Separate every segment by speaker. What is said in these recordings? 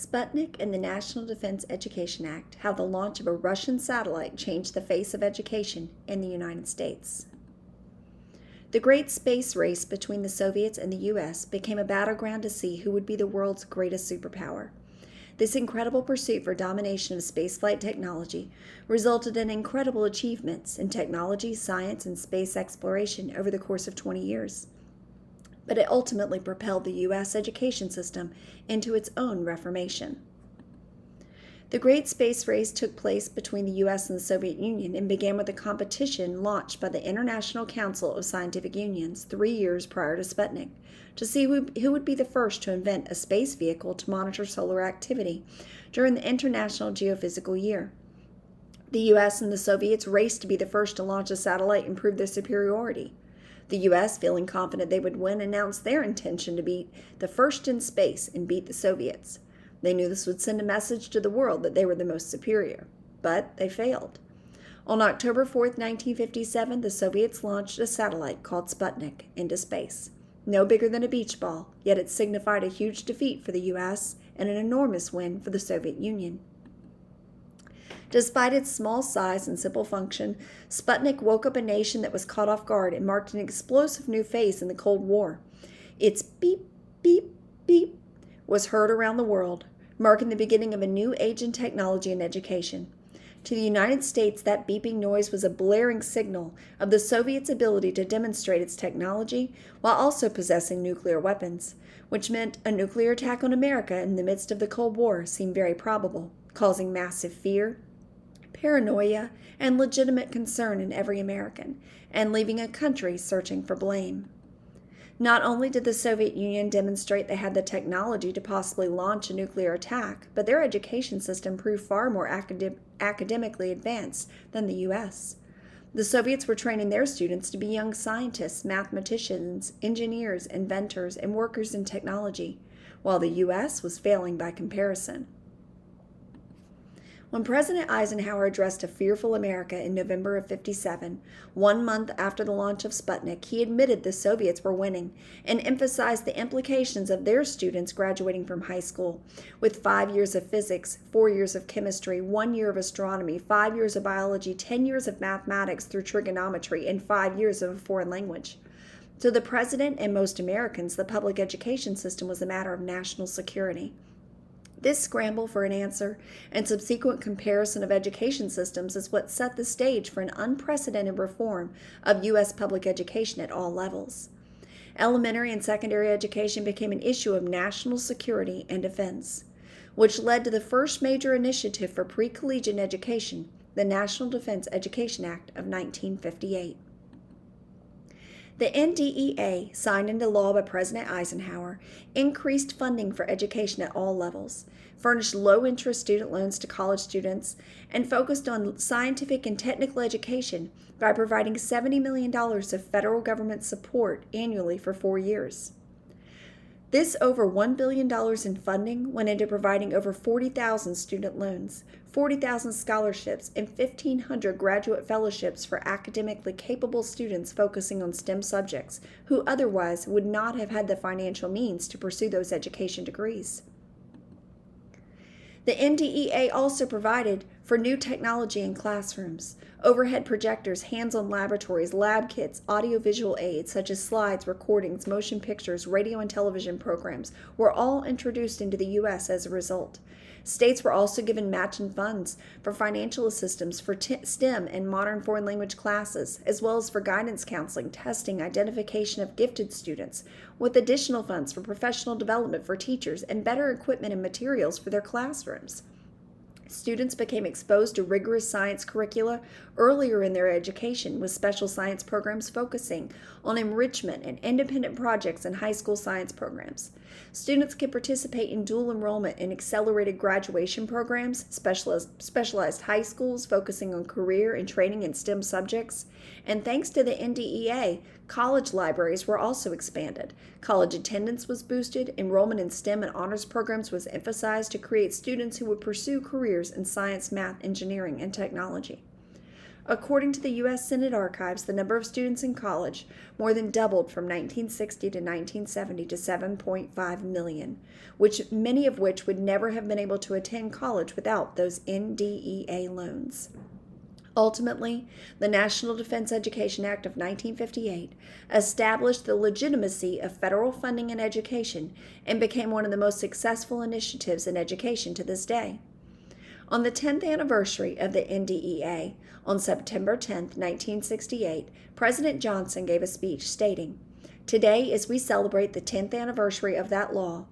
Speaker 1: Sputnik and the National Defense Education Act, how the launch of a Russian satellite changed the face of education in the United States. The great space race between the Soviets and the U.S. became a battleground to see who would be the world's greatest superpower. This incredible pursuit for domination of spaceflight technology resulted in incredible achievements in technology, science, and space exploration over the course of 20 years. But it ultimately propelled the U.S. education system into its own reformation. The great space race took place between the U.S. and the Soviet Union and began with a competition launched by the International Council of Scientific Unions 3 years prior to Sputnik to see who would be the first to invent a space vehicle to monitor solar activity during the International Geophysical Year. The U.S. and the Soviets raced to be the first to launch a satellite and prove their superiority. The U.S., feeling confident they would win, announced their intention to be the first in space and beat the Soviets. They knew this would send a message to the world that they were the most superior, but they failed. On October 4, 1957, the Soviets launched a satellite called Sputnik into space. No bigger than a beach ball, yet it signified a huge defeat for the U.S. and an enormous win for the Soviet Union. Despite its small size and simple function, Sputnik woke up a nation that was caught off guard and marked an explosive new phase in the Cold War. Its beep, beep, beep was heard around the world, marking the beginning of a new age in technology and education. To the United States, that beeping noise was a blaring signal of the Soviets' ability to demonstrate its technology while also possessing nuclear weapons, which meant a nuclear attack on America in the midst of the Cold War seemed very probable, causing massive fear, paranoia, and legitimate concern in every American, and leaving a country searching for blame. Not only did the Soviet Union demonstrate they had the technology to possibly launch a nuclear attack, but their education system proved far more academically advanced than the U.S. The Soviets were training their students to be young scientists, mathematicians, engineers, inventors, and workers in technology, while the U.S. was failing by comparison. When President Eisenhower addressed a fearful America in November of 1957, 1 month after the launch of Sputnik, he admitted the Soviets were winning and emphasized the implications of their students graduating from high school with 5 years of physics, 4 years of chemistry, 1 year of astronomy, 5 years of biology, 10 years of mathematics through trigonometry, and 5 years of a foreign language. To the President and most Americans, the public education system was a matter of national security. This scramble for an answer and subsequent comparison of education systems is what set the stage for an unprecedented reform of U.S. public education at all levels. Elementary and secondary education became an issue of national security and defense, which led to the first major initiative for pre-collegiate education, the National Defense Education Act of 1958. The NDEA, signed into law by President Eisenhower, increased funding for education at all levels, furnished low-interest student loans to college students, and focused on scientific and technical education by providing $70 million of federal government support annually for 4 years. This over $1 billion in funding went into providing over 40,000 student loans, 40,000 scholarships, and 1,500 graduate fellowships for academically capable students focusing on STEM subjects who otherwise would not have had the financial means to pursue those education degrees. The NDEA also provided for new technology in classrooms. Overhead projectors, hands-on laboratories, lab kits, audiovisual aids such as slides, recordings, motion pictures, radio and television programs were all introduced into the U.S. as a result. States were also given matching funds for financial assistance for STEM and modern foreign language classes, as well as for guidance counseling, testing, identification of gifted students, with additional funds for professional development for teachers and better equipment and materials for their classrooms. Students became exposed to rigorous science curricula earlier in their education, with special science programs focusing on enrichment and independent projects in high school science programs. Students could participate in dual enrollment in accelerated graduation programs, specialized high schools focusing on career and training in STEM subjects, and thanks to the NDEA, college libraries were also expanded. College attendance was boosted, enrollment in STEM and honors programs was emphasized to create students who would pursue careers in science, math, engineering, and technology. According to the U.S. Senate Archives, the number of students in college more than doubled from 1960 to 1970 to 7.5 million, many of which would never have been able to attend college without those NDEA loans. Ultimately, the National Defense Education Act of 1958 established the legitimacy of federal funding in education and became one of the most successful initiatives in education to this day. On the 10th anniversary of the NDEA, on September 10, 1968, President Johnson gave a speech stating, "Today, as we celebrate the 10th anniversary of that law,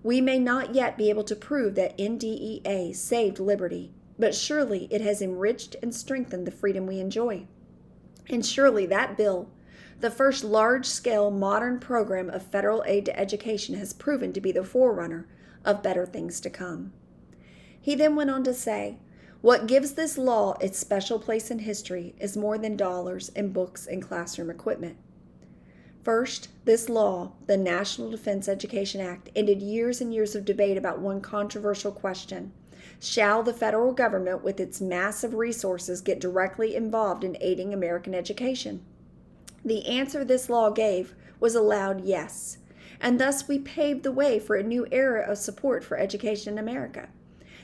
Speaker 1: we may not yet be able to prove that NDEA saved liberty, but surely it has enriched and strengthened the freedom we enjoy. And surely that bill, the first large-scale modern program of federal aid to education, has proven to be the forerunner of better things to come." He then went on to say, "What gives this law its special place in history is more than dollars and books and classroom equipment. First, this law, the National Defense Education Act, ended years and years of debate about one controversial question. Shall the federal government, with its massive resources, get directly involved in aiding American education? The answer this law gave was a loud yes, and thus we paved the way for a new era of support for education in America.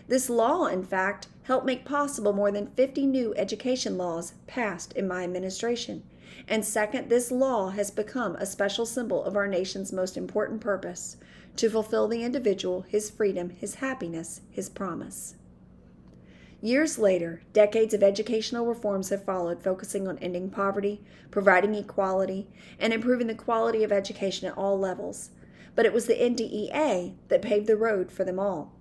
Speaker 1: This law, in fact, helped make possible more than 50 new education laws passed in my administration. And second, this law has become a special symbol of our nation's most important purpose, to fulfill the individual, his freedom, his happiness, his promise." Years later, decades of educational reforms have followed, focusing on ending poverty, providing equality, and improving the quality of education at all levels. But it was the NDEA that paved the road for them all.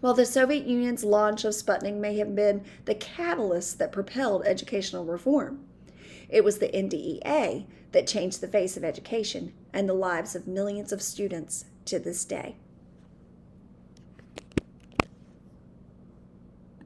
Speaker 1: While the Soviet Union's launch of Sputnik may have been the catalyst that propelled educational reform, it was the NDEA that changed the face of education and the lives of millions of students to this day.